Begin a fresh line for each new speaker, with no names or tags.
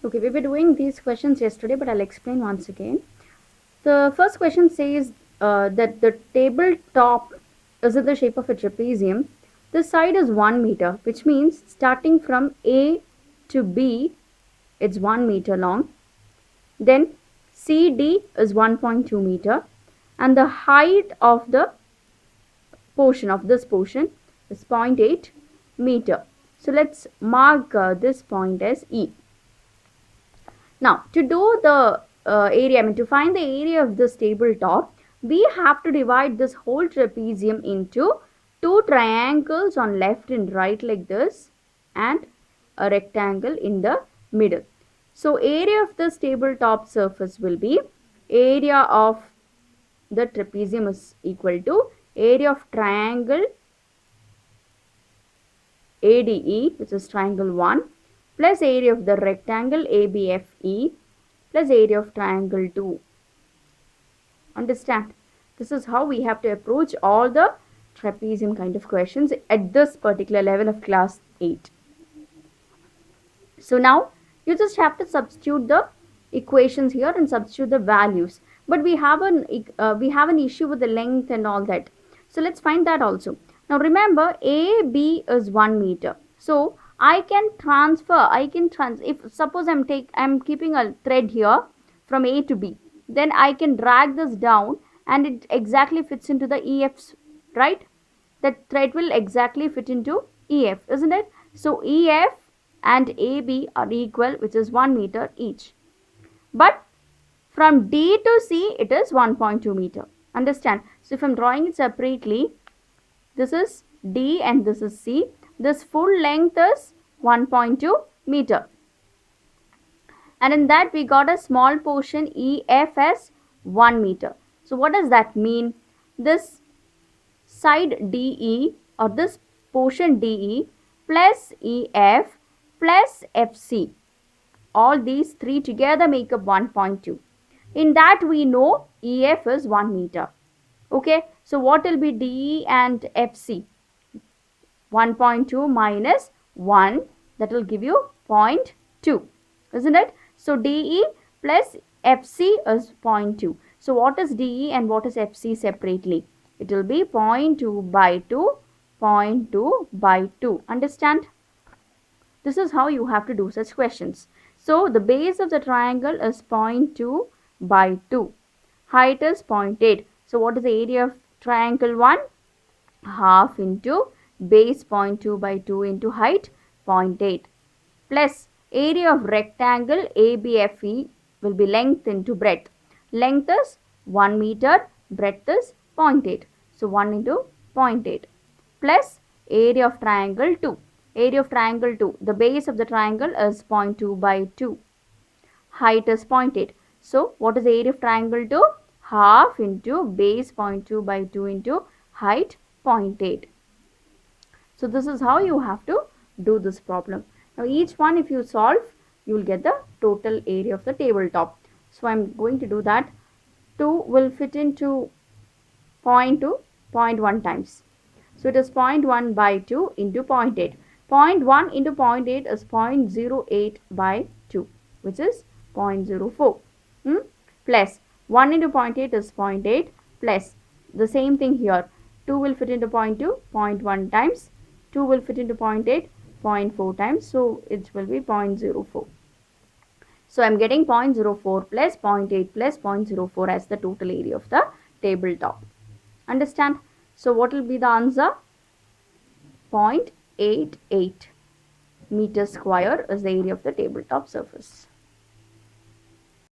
Okay, we were doing these questions yesterday, but I'll explain once again. The first question says that the tabletop is in the shape of a trapezium. The side is 1 meter, which means starting from A to B, it's 1 meter long. Then CD is 1.2 meter, and the height of the portion of this portion is 0.8 meter. So let's mark this point as E. Now, to do the to find the area of this tabletop, we have to divide this whole trapezium into two triangles on left and right like this, and a rectangle in the middle. So, area of this tabletop surface will be area of the trapezium is equal to area of triangle ADE, which is triangle 1, plus area of the rectangle ABFE plus area of triangle 2. Understand? This is how we have to approach all the trapezium kind of questions at this particular level of class 8. So now you just have to substitute the equations here and substitute the values. But we have an issue with the length and all that. So let's find that also. Now remember, AB is 1 meter. So I can transfer, if suppose I'm keeping a thread here from A to B, then I can drag this down and it exactly fits into the EFs, right? That thread will exactly fit into EF, isn't it? So EF and AB are equal, which is 1 meter each. But from D to C, it is 1.2 meter. Understand? So if I'm drawing it separately, this is D and this is C. This full length is 1.2 meter. And in that we got a small portion EF as 1 meter. So what does that mean? This side DE or this portion DE plus EF plus FC. All these three together make up 1.2. In that we know EF is 1 meter. Okay, so what will be DE and FC? 1.2 minus 1, that will give you 0.2, isn't it? So DE plus FC is 0.2. So what is DE and what is FC separately? It will be 0.2 by 2, 0.2 by 2. Understand? This is how you have to do such questions. So the base of the triangle is 0.2 by 2. Height is 0.8. So what is the area of triangle 1? Half into base 0.2 by 2 into height 0.8 plus area of rectangle ABFE will be length into breadth. Length is 1 meter, breadth is 0.8. So 1 into 0.8 plus area of triangle 2. Area of triangle 2, the base of the triangle is 0.2 by 2. Height is 0.8. So what is the area of triangle 2? Half into base 0.2 by 2 into height 0.8. So this is how you have to do this problem. Now each one if you solve, you will get the total area of the tabletop. So I am going to do that. 2 will fit into 0.2, 0.1 times. So it is 0.1 by 2 into 0.8. 0.1 into 0.8 is 0.08 by 2, which is 0.04. Plus 1 into 0.8 is 0.8 plus the same thing here. 2 will fit into 0.2, 0.1 times. 2 will fit into 0.8, 0.4 times. So it will be 0.04. So I am getting 0.04 plus 0.8 plus 0.04 as the total area of the tabletop. Understand? So what will be the answer? 0.88 meter square is the area of the tabletop surface.